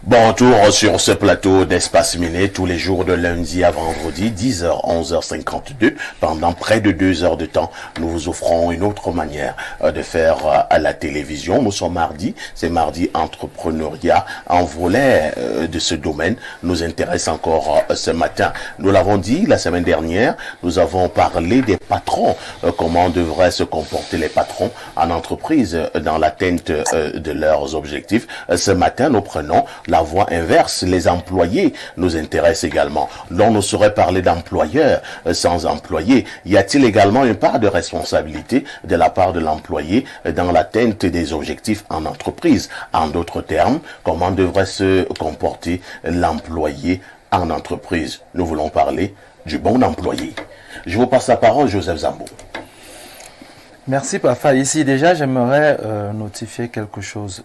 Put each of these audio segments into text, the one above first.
Bonjour sur ce plateau d'Espace Miné tous les jours de lundi à vendredi, 10h, 11h52. Pendant près de 2 heures de temps, nous vous offrons une autre manière de faire à la télévision. Nous sommes mardi, c'est mardi entrepreneuriat. Un volet de ce domaine nous intéresse encore ce matin. Nous l'avons dit la semaine dernière, nous avons parlé des patrons, comment devraient se comporter les patrons en entreprise dans l'atteinte de leurs objectifs. Ce matin, nous prenons la voie inverse. Les employés nous intéressent également. L'on ne saurait parler d'employeur sans employé. Y a-t-il également une part de responsabilité de la part de l'employé dans l'atteinte des objectifs en entreprise? En d'autres termes, comment devrait se comporter l'employé en entreprise? Nous voulons parler du bon employé. Je vous passe la parole, Joseph Zambo. Merci, Pafa. Ici, déjà, j'aimerais notifier quelque chose.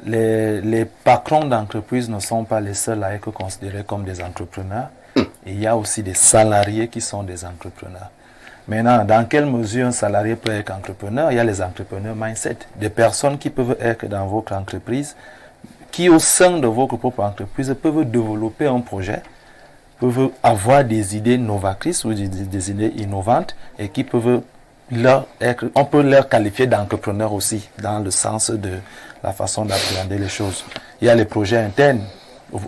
Les patrons d'entreprise ne sont pas les seuls à être considérés comme des entrepreneurs. Il y a aussi des salariés qui sont des entrepreneurs. Maintenant, dans quelle mesure un salarié peut être entrepreneur? Il y a les entrepreneurs mindset, des personnes qui peuvent être dans votre entreprise, qui au sein de votre propre entreprise peuvent développer un projet, peuvent avoir des idées novatrices ou des idées innovantes et qui peuvent on peut leur qualifier d'entrepreneurs aussi, dans le sens de la façon d'appréhender les choses. Il y a les projets internes.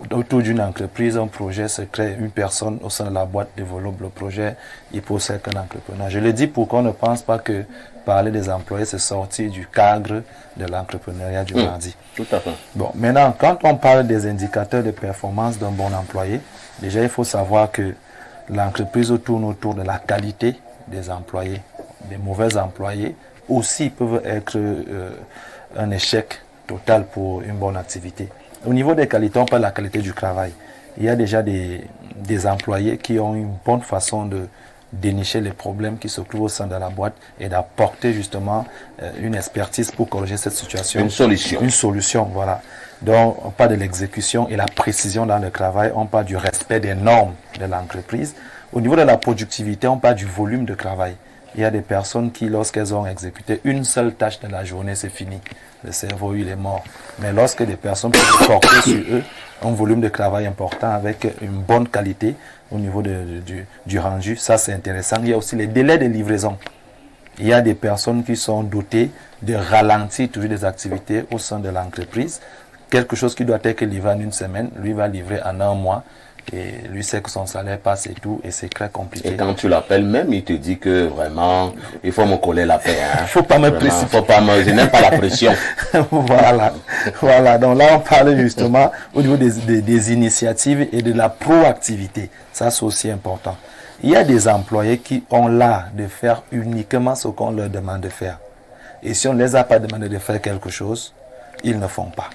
Autour d'une entreprise, un projet se crée, une personne au sein de la boîte développe le projet, il possède qu'un entrepreneur. Je le dis pour qu'on ne pense pas que parler des employés, c'est sortir du cadre de l'entrepreneuriat du mardi. Tout à fait. Bon, maintenant, quand on parle des indicateurs de performance d'un bon employé, déjà il faut savoir que l'entreprise tourne autour de la qualité des employés. Des mauvais employés aussi peuvent être un échec total pour une bonne activité. Au niveau des qualités, on parle de la qualité du travail. Il y a déjà des employés qui ont une bonne façon de dénicher les problèmes qui se trouvent au sein de la boîte et d'apporter justement une expertise pour corriger cette situation. Une solution. Une solution, voilà. Donc, on parle de l'exécution et la précision dans le travail. On parle du respect des normes de l'entreprise. Au niveau de la productivité, on parle du volume de travail. Il y a des personnes qui, lorsqu'elles ont exécuté une seule tâche de la journée, c'est fini. Le cerveau, il est mort. Mais lorsque des personnes peuvent porter sur eux un volume de travail important avec une bonne qualité au niveau du rendu, ça c'est intéressant. Il y a aussi les délais de livraison. Il y a des personnes qui sont dotées de ralentir toujours des activités au sein de l'entreprise. Quelque chose qui doit être livré en une semaine, lui va livrer en 1 mois. Et lui sait que son salaire passe et tout, et c'est très compliqué. Et quand tu l'appelles même, il te dit que vraiment, il faut me coller la paix. Hein. Faut pas me précipiter. Je n'aime pas la pression. Voilà. Donc là, on parle justement au niveau des initiatives et de la proactivité. Ça, c'est aussi important. Il y a des employés qui ont l'art de faire uniquement ce qu'on leur demande de faire. Et si on ne les a pas demandé de faire quelque chose, ils ne font pas.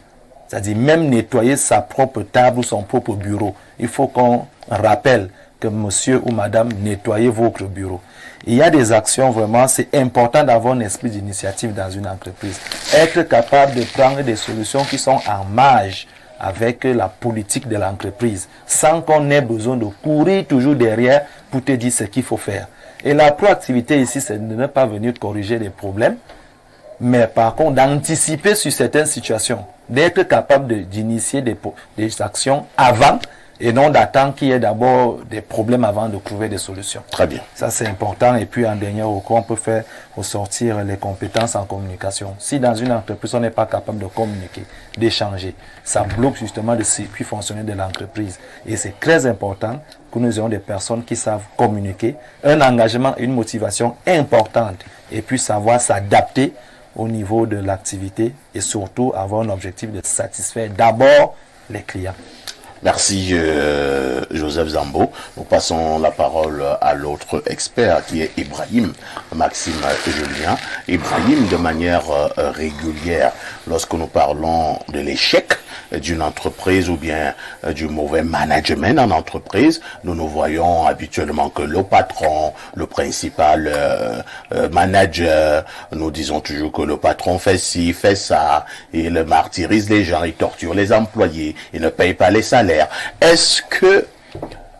C'est-à-dire même nettoyer sa propre table ou son propre bureau. Il faut qu'on rappelle que monsieur ou madame, nettoyez votre bureau. Il y a des actions vraiment, c'est important d'avoir un esprit d'initiative dans une entreprise. Être capable de prendre des solutions qui sont en marge avec la politique de l'entreprise, sans qu'on ait besoin de courir toujours derrière pour te dire ce qu'il faut faire. Et la proactivité ici, c'est de ne pas venir corriger les problèmes, mais par contre d'anticiper sur certaines situations, d'être capable d'initier des actions avant et non d'attendre qu'il y ait d'abord des problèmes avant de trouver des solutions. Très bien. Ça c'est important. Et puis en dernier recours, on peut faire ressortir les compétences en communication. Si dans une entreprise on n'est pas capable de communiquer, d'échanger, ça bloque justement le circuit fonctionnel de l'entreprise. Et c'est très important que nous ayons des personnes qui savent communiquer, un engagement, une motivation importante et puis savoir s'adapter au niveau de l'activité et surtout avoir un objectif de satisfaire d'abord les clients. Merci Joseph Zambo. Nous passons la parole à l'autre expert qui est Ibrahim Maxime Julien. Ibrahim, de manière régulière, lorsque nous parlons de l'échec d'une entreprise ou bien du mauvais management en entreprise, nous voyons habituellement que le patron, le principal manager, nous disons toujours que le patron fait ci, fait ça, il martyrise les gens, il torture les employés, il ne paye pas les salaires. Est-ce que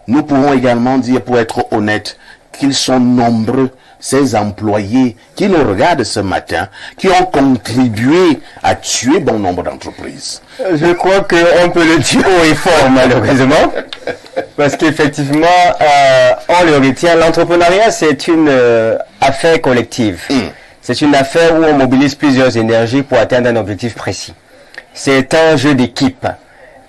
nous pouvons également dire, pour être honnête, qu'ils sont nombreux ces employés qui nous regardent ce matin, qui ont contribué à tuer bon nombre d'entreprises? Je crois qu'on peut le dire haut et fort, malheureusement. Parce qu'effectivement, on le retient, l'entrepreneuriat, c'est une affaire collective. C'est une affaire où on mobilise plusieurs énergies pour atteindre un objectif précis. C'est un jeu d'équipe.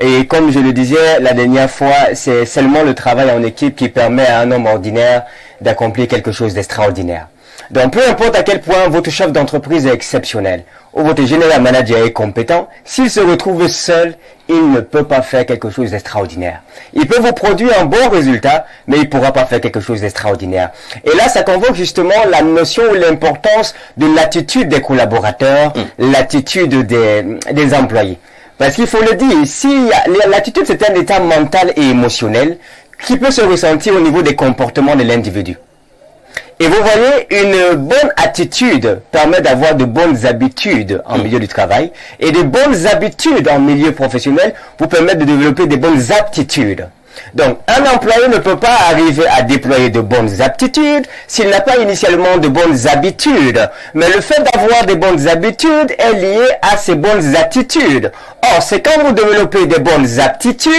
Et comme je le disais la dernière fois, c'est seulement le travail en équipe qui permet à un homme ordinaire d'accomplir quelque chose d'extraordinaire. Donc peu importe à quel point votre chef d'entreprise est exceptionnel, ou votre général manager est compétent, s'il se retrouve seul, il ne peut pas faire quelque chose d'extraordinaire. Il peut vous produire un bon résultat, mais il ne pourra pas faire quelque chose d'extraordinaire. Et là, ça convoque justement la notion ou l'importance de l'attitude des collaborateurs, l'attitude des employés. Parce qu'il faut le dire, si l'attitude c'est un état mental et émotionnel qui peut se ressentir au niveau des comportements de l'individu. Et vous voyez, une bonne attitude permet d'avoir de bonnes habitudes en milieu du travail, et de bonnes habitudes en milieu professionnel vous permettent de développer des bonnes aptitudes. Donc, un employé ne peut pas arriver à déployer de bonnes aptitudes s'il n'a pas initialement de bonnes habitudes. Mais le fait d'avoir des bonnes habitudes est lié à ses bonnes attitudes. Or, c'est quand vous développez des bonnes aptitudes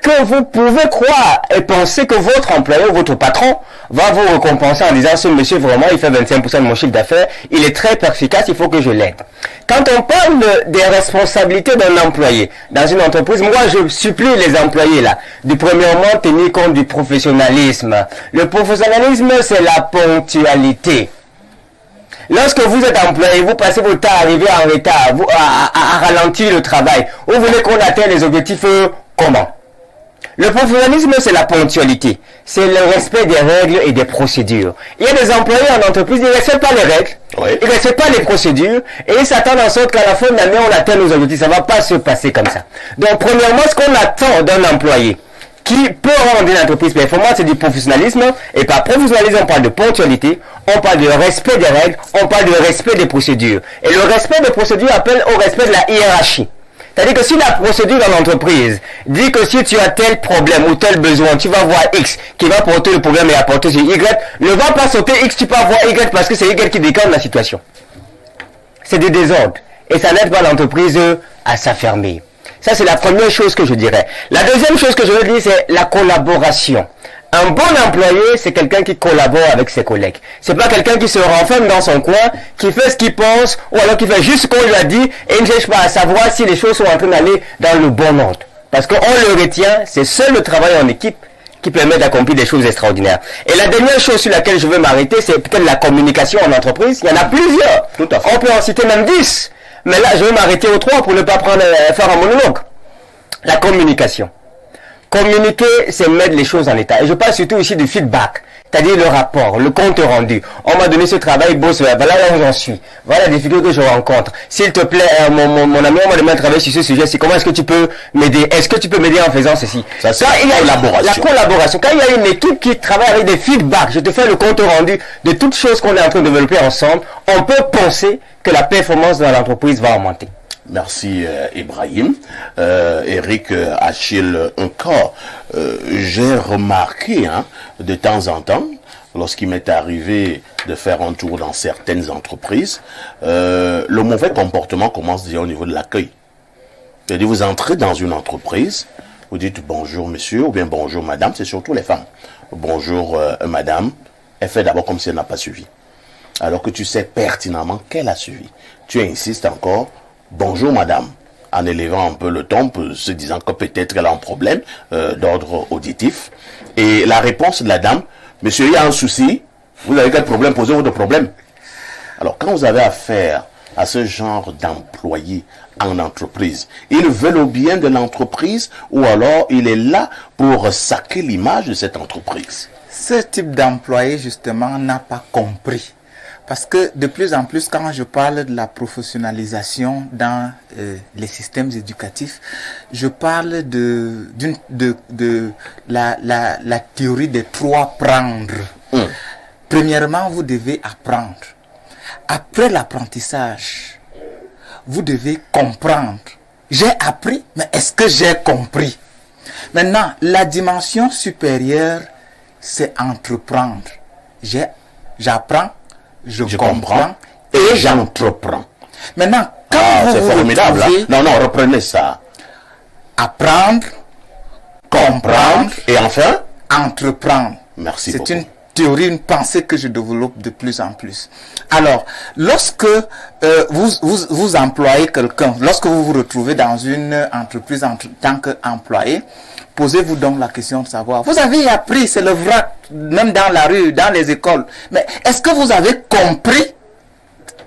que vous pouvez croire et penser que votre employé ou votre patron va vous récompenser en disant « Ce monsieur, vraiment, il fait 25% de mon chiffre d'affaires, il est très efficace, il faut que je l'aide. » Quand on parle des responsabilités d'un employé dans une entreprise, moi, je supplie les employés là de premièrement tenir compte du professionnalisme. Le professionnalisme, c'est la ponctualité. Lorsque vous êtes employé, vous passez votre temps à arriver en retard, à ralentir le travail. Vous voulez qu'on atteigne les objectifs comment? Le professionnalisme, c'est la ponctualité. C'est le respect des règles et des procédures. Il y a des employés en entreprise, ils ne respectent pas les règles, ils ne respectent pas les procédures, et ils s'attendent en sorte qu'à la fin de l'année, on atteigne nos objectifs. Ça ne va pas se passer comme ça. Donc, premièrement, ce qu'on attend d'un employé qui peut rendre une entreprise performante, c'est du professionnalisme. Et par professionnalisme, on parle de ponctualité, on parle de respect des règles, on parle de respect des procédures. Et le respect des procédures appelle au respect de la hiérarchie. C'est-à-dire que si la procédure dans l'entreprise dit que si tu as tel problème ou tel besoin, tu vas voir X qui va porter le problème et apporter sur Y, ne va pas sauter X, tu peux voir Y parce que c'est Y qui déclenche la situation. C'est du désordre. Et ça n'aide pas l'entreprise à s'affermir. Ça, c'est la première chose que je dirais. La deuxième chose que je veux dire, c'est la collaboration. Un bon employé, c'est quelqu'un qui collabore avec ses collègues. C'est pas quelqu'un qui se renferme dans son coin, qui fait ce qu'il pense, ou alors qui fait juste ce qu'on lui a dit, et il ne cherche pas à savoir si les choses sont en train d'aller dans le bon ordre. Parce qu'on le retient, c'est seul le travail en équipe qui permet d'accomplir des choses extraordinaires. Et la dernière chose sur laquelle je veux m'arrêter, c'est peut-être la communication en entreprise. Il y en a plusieurs. Tout à fait. On peut en citer même 10. Mais là, je vais m'arrêter aux 3 pour ne pas faire un monologue. La communication. Communiquer, c'est mettre les choses en état. Et je parle surtout ici du feedback, c'est-à-dire le rapport, le compte rendu. On m'a donné ce travail, boss, voilà là où j'en suis. Voilà les difficultés que je rencontre. S'il te plaît, mon ami, on m'a demandé de travailler sur ce sujet. C'est comment est-ce que tu peux m'aider? Est-ce que tu peux m'aider en faisant ceci? Ça, c'est la collaboration. La collaboration. Quand il y a une équipe qui travaille avec des feedbacks, je te fais le compte rendu de toutes choses qu'on est en train de développer ensemble, on peut penser que la performance dans l'entreprise va augmenter. Merci Ibrahim. Eric Achille encore. J'ai remarqué de temps en temps, lorsqu'il m'est arrivé de faire un tour dans certaines entreprises, le mauvais comportement commence déjà au niveau de l'accueil. C'est-à-dire vous entrez dans une entreprise, vous dites bonjour monsieur ou bien bonjour madame, c'est surtout les femmes. Bonjour madame, elle fait d'abord comme si elle n'a pas suivi. Alors que tu sais pertinemment qu'elle a suivi. Tu insistes encore. Bonjour madame, en élevant un peu le ton, se disant que peut-être elle a un problème d'ordre auditif. Et la réponse de la dame, monsieur, il y a un souci, vous avez quel problème, posez votre problème. Alors quand vous avez affaire à ce genre d'employés en entreprise, ils veulent au bien de l'entreprise ou alors il est là pour saquer l'image de cette entreprise. Ce type d'employé justement n'a pas compris. Parce que de plus en plus, quand je parle de la professionnalisation dans les systèmes éducatifs, je parle de la théorie des 3 prendre. Premièrement, vous devez apprendre. Après l'apprentissage, vous devez comprendre. J'ai appris, mais est-ce que j'ai compris? Maintenant, la dimension supérieure, c'est entreprendre. J'ai j'apprends, je comprends comprends et j'entreprends. Maintenant, quand C'est vous formidable. retrouvez Non, reprenez ça. apprendre, comprendre et enfin, entreprendre. merci C'est beaucoup. une théorie, une pensée que je développe de plus en plus. Alors, lorsque vous employez quelqu'un, lorsque vous vous retrouvez dans une entreprise en tant qu'employé, posez-vous donc la question de savoir, vous avez appris, c'est le vrac, même dans la rue, dans les écoles, mais est-ce que vous avez compris?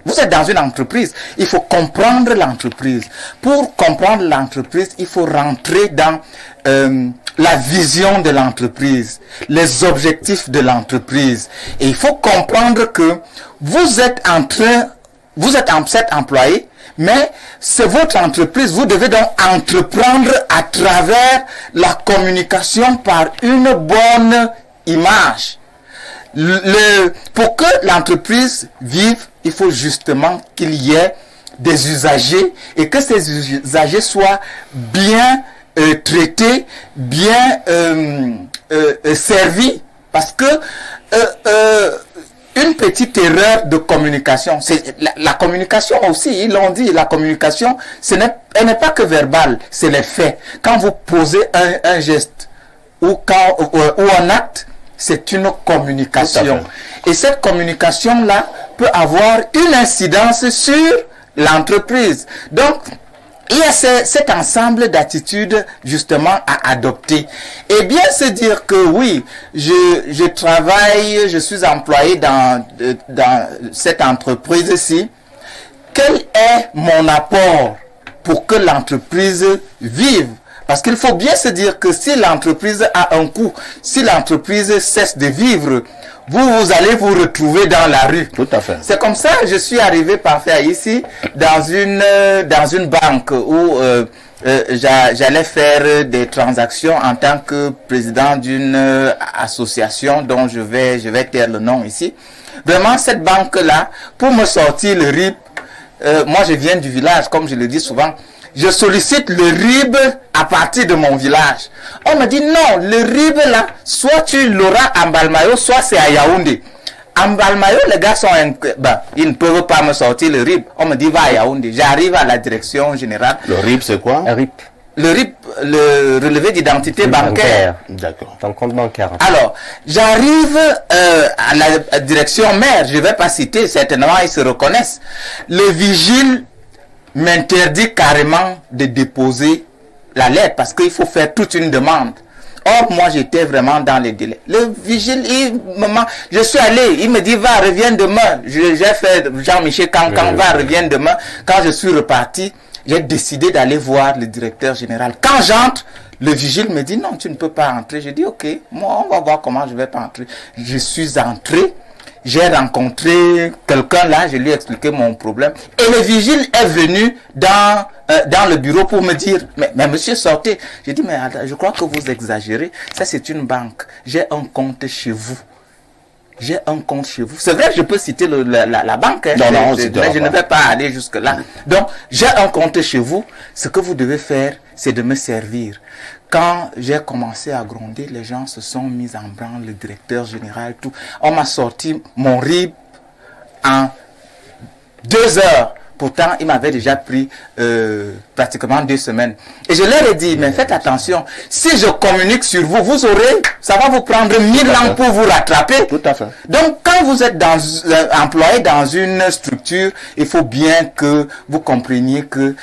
Vous êtes dans une entreprise, il faut comprendre l'entreprise. Pour comprendre l'entreprise, il faut rentrer dans la vision de l'entreprise, les objectifs de l'entreprise. Et il faut comprendre que vous êtes en fait employé, mais c'est votre entreprise. Vous devez donc entreprendre à travers la communication par une bonne image. Pour que l'entreprise vive, il faut justement qu'il y ait des usagers et que ces usagers soient bien traités, bien servis. Parce que une petite erreur de communication, c'est la communication aussi, ils l'ont dit, la communication, elle n'est pas que verbale, c'est les faits. Quand vous posez un geste ou un acte, c'est une communication. Et cette communication-là peut avoir une incidence sur l'entreprise. Donc, il y a cet ensemble d'attitudes justement à adopter. Et bien se dire que oui, je travaille, je suis employé dans cette entreprise-ci. Quel est mon apport pour que l'entreprise vive? Parce qu'il faut bien se dire que si l'entreprise a un coût, si l'entreprise cesse de vivre, vous allez vous retrouver dans la rue. Tout à fait. C'est comme ça que je suis arrivé parfait ici, dans une banque où j'allais faire des transactions en tant que président d'une association dont je vais taire le nom ici. Vraiment, cette banque-là, pour me sortir le RIB, moi je viens du village, comme je le dis souvent, je sollicite le RIB à partir de mon village. On me dit non, le RIB là, soit tu l'auras à Mbalmayo, soit c'est à Yaoundé. À Mbalmayo, les gars ils ne peuvent pas me sortir le RIB. On me dit va à Yaoundé. J'arrive à la direction générale. Le RIB, c'est quoi? Un RIP. Le RIB, le relevé d'identité bancaire. D'accord. Ton compte bancaire. Alors, j'arrive à la direction maire, je ne vais pas citer, certainement ils se reconnaissent. Le vigile m'interdit carrément de déposer la lettre parce qu'il faut faire toute une demande. Or, moi, j'étais vraiment dans les délais. Le vigile, je suis allé, il me dit, va, reviens demain. J'ai fait Jean-Michel Cancan, va, reviens demain. Quand je suis reparti, j'ai décidé d'aller voir le directeur général. Quand j'entre, le vigile me dit, non, tu ne peux pas entrer. Je dis, ok, moi, on va voir comment je vais pas entrer. Je suis entré. J'ai rencontré quelqu'un là, je lui ai expliqué mon problème. Et le vigile est venu dans le bureau pour me dire, mais monsieur, sortez. J'ai dit, mais je crois que vous exagérez. Ça, c'est une banque. J'ai un compte chez vous. J'ai un compte chez vous. C'est vrai que je peux citer la banque. Hein, non, mais je ne vais pas aller jusque-là. Donc, j'ai un compte chez vous. Ce que vous devez faire, c'est de me servir. Quand j'ai commencé à gronder, les gens se sont mis en branle, le directeur général, tout. On m'a sorti mon RIB en 2 heures. Pourtant, il m'avait déjà pris pratiquement 2 semaines. Et je leur ai dit, mais faites attention, si je communique sur vous, vous aurez, ça va vous prendre 1000 ans pour vous rattraper. Tout à fait. Donc, quand vous êtes employé dans une structure, il faut bien que vous compreniez que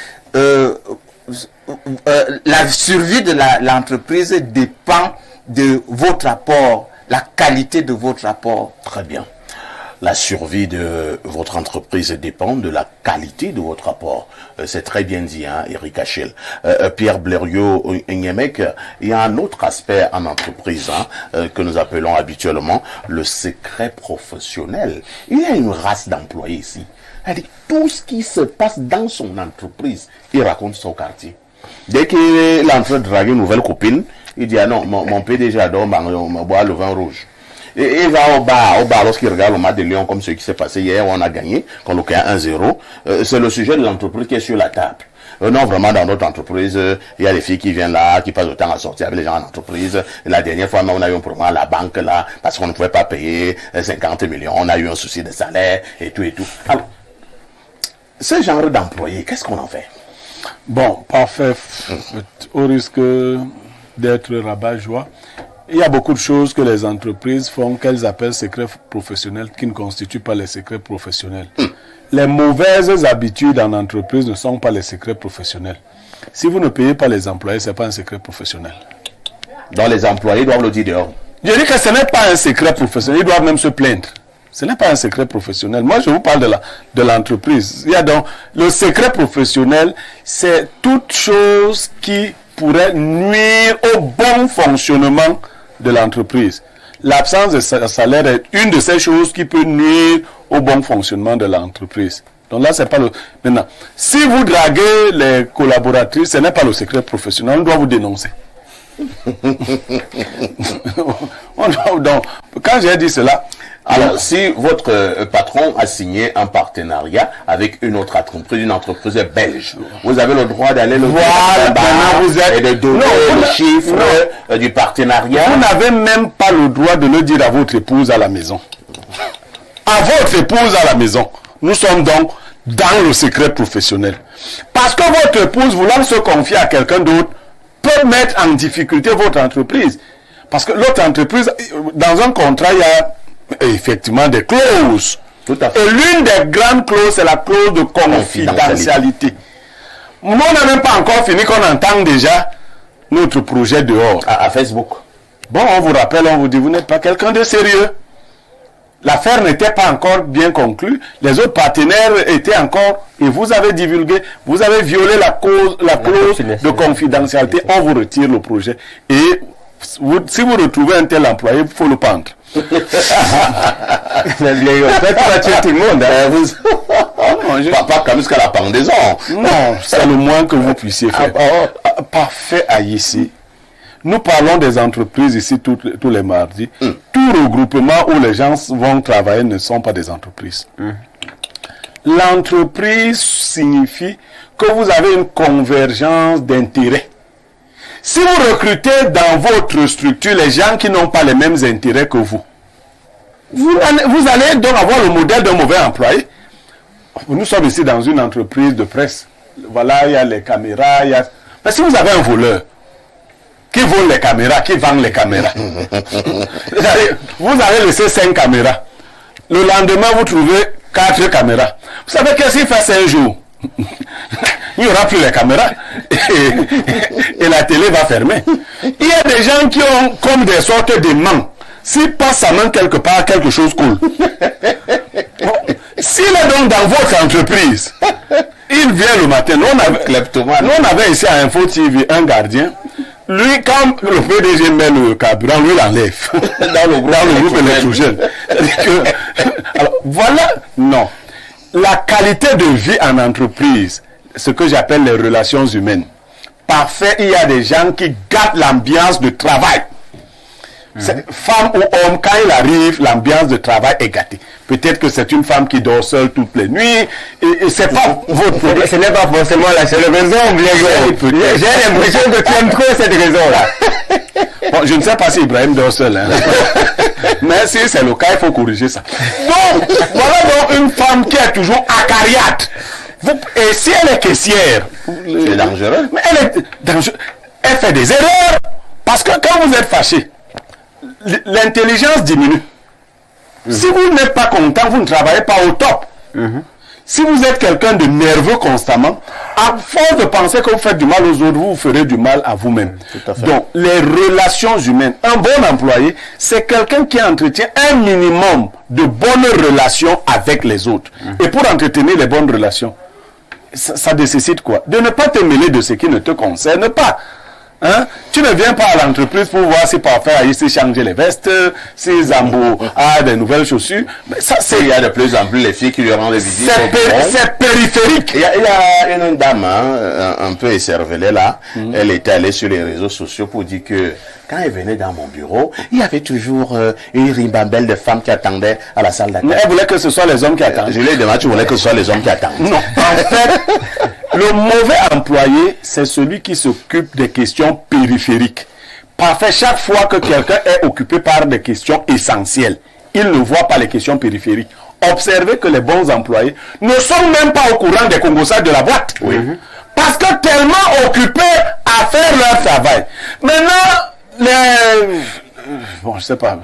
la survie de l'entreprise dépend de votre apport, la qualité de votre apport. Très bien. La survie de votre entreprise dépend de la qualité de votre apport. C'est très bien dit, hein, Eric Achille. Pierre Blériot-Nyemek, il y a un autre aspect en entreprise que nous appelons habituellement le secret professionnel. Il y a une race d'employés ici. Elle dit, tout ce qui se passe dans son entreprise, il raconte son quartier. Dès qu'il est en train de draguer une nouvelle copine, il dit, ah non, mon PDG adore boire le vin rouge. Et il va au bar lorsqu'il regarde le match de Lyon comme ce qui s'est passé hier où on a gagné, qu'on a 1-0. C'est le sujet de l'entreprise qui est sur la table. non, vraiment, dans notre entreprise, il y a des filles qui viennent là, qui passent le temps à sortir avec les gens en entreprise. La dernière fois, on a eu un problème à la banque là, parce qu'on ne pouvait pas payer 50 millions. On a eu un souci de salaire et tout et tout. Alors, ce genre d'employé, qu'est-ce qu'on en fait? Bon, parfait. Au risque d'être rabat-joie, il y a beaucoup de choses que les entreprises font qu'elles appellent secrets professionnels qui ne constituent pas les secrets professionnels. Les mauvaises habitudes en entreprise ne sont pas les secrets professionnels. Si vous ne payez pas les employés, ce n'est pas un secret professionnel. Donc les employés doivent le dire dehors. Je dis que ce n'est pas un secret professionnel, ils doivent même se plaindre. Ce n'est pas un secret professionnel. Moi, je vous parle de l'entreprise. Il y a donc le secret professionnel, c'est toute chose qui pourrait nuire au bon fonctionnement de l'entreprise. L'absence de salaire est une de ces choses qui peut nuire au bon fonctionnement de l'entreprise. Donc là, c'est pas le... Maintenant, si vous draguez les collaboratrices, ce n'est pas le secret professionnel, on doit vous dénoncer. Donc, quand j'ai dit cela... Alors, si votre patron a signé un partenariat avec une autre entreprise, une entreprise belge, vous avez le droit d'aller le voir et de donner le chiffre du partenariat. Vous n'avez même pas le droit de le dire à votre épouse à la maison. À votre épouse à la maison. Nous sommes donc dans le secret professionnel. Parce que votre épouse, voulant se confier à quelqu'un d'autre, peut mettre en difficulté votre entreprise. Parce que l'autre entreprise, dans un contrat, il y a effectivement des clauses. Tout à fait. Et l'une des grandes clauses, c'est la clause de confidentialité. Nous, on n'a même pas encore fini qu'on entend déjà notre projet dehors. À Facebook. Bon, on vous rappelle, on vous dit, vous n'êtes pas quelqu'un de sérieux. L'affaire n'était pas encore bien conclue. Les autres partenaires étaient encore, et vous avez divulgué, vous avez violé la clause de confidentialité. On vous retire le projet. Et si vous retrouvez un tel employé, il faut le pendre. Tout le monde. Pas comme jusqu'à la pendaison. Non, c'est le moins que vous puissiez faire. Parfait à ici. Nous parlons des entreprises ici tous les mardis. Tout regroupement où les gens vont travailler ne sont pas des entreprises. L'entreprise signifie que vous avez une convergence d'intérêts. Si vous recrutez dans votre structure les gens qui n'ont pas les mêmes intérêts que vous, vous allez donc avoir le modèle d'un mauvais employé. Nous sommes ici dans une entreprise de presse. Voilà, il y a les caméras. Mais si vous avez un voleur qui vole les caméras, qui vend les caméras, vous allez laisser 5 caméras. Le lendemain, vous trouvez 4 caméras. Vous savez qu'est-ce qu'il fait 5 jours? Il n'y aura plus les caméras et la télé va fermer. Il y a des gens qui ont comme des sortes d'aimants. S'il passe sa main quelque part, quelque chose coule. S'il est donc dans votre entreprise, il vient le matin. Nous, on avait ici à Info TV un gardien. Lui, quand le PDG met le carburant, lui l'enlève dans le groupe électrogène. Alors, voilà, non. La qualité de vie en entreprise, ce que j'appelle les relations humaines. Parfait, il y a des gens qui gâtent l'ambiance de travail. Femme ou homme, quand il arrive, l'ambiance de travail est gâtée. Peut-être que c'est une femme qui dort seule toutes les nuits, et c'est pas votre problème. Ce n'est pas forcément la seule raison, j'ai l'impression que tu aimes trop cette raison-là. Bon, je ne sais pas si Ibrahim dort seul, hein. Mais si c'est le cas, il faut corriger ça. Donc, voilà donc une femme qui est toujours acariate. Et si elle est caissière, c'est dangereux. Mais elle est dangereuse. Elle fait des erreurs. Parce que quand vous êtes fâché, l'intelligence diminue. Si vous n'êtes pas content, vous ne travaillez pas au top. Si vous êtes quelqu'un de nerveux constamment, à force de penser que vous faites du mal aux autres, vous ferez du mal à vous-même. Donc, les relations humaines, un bon employé, c'est quelqu'un qui entretient un minimum de bonnes relations avec les autres. Et pour entretenir les bonnes relations, ça nécessite quoi? De ne pas te mêler de ce qui ne te concerne pas. Hein? Tu ne viens pas à l'entreprise pour voir si Parfait a ici changé les vestes, si Zambo a des nouvelles chaussures. Mais ça, c'est... Il y a de plus en plus les filles qui lui rendent des visites. C'est périphérique. Il y a une dame un peu écervelée là. Elle était allée sur les réseaux sociaux pour dire que quand elle venait dans mon bureau, il y avait toujours une ribambelle de femmes qui attendaient à la salle d'attente. Mais elle voulait que ce soit les hommes qui attendent. Je lui ai demandé, tu voulais que ce soit les hommes qui attendent. Non, en fait, Le mauvais employé, c'est celui qui s'occupe des questions périphériques. Parfait, chaque fois que quelqu'un est occupé par des questions essentielles, il ne voit pas les questions périphériques. Observez que les bons employés ne sont même pas au courant des congosas de la boîte. Oui. Parce que tellement occupés à faire leur travail. Maintenant, bon, je sais pas.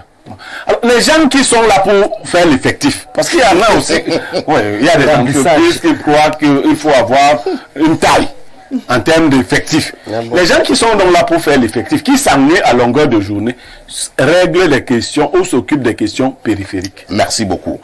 Alors, les gens qui sont là pour faire l'effectif, parce qu'il y en a aussi, il y a des entreprises qui croient qu'il faut avoir une taille en termes d'effectifs. Les gens qui sont donc là pour faire l'effectif, qui s'ennuient à longueur de journée, règlent les questions ou s'occupent des questions périphériques. Merci beaucoup.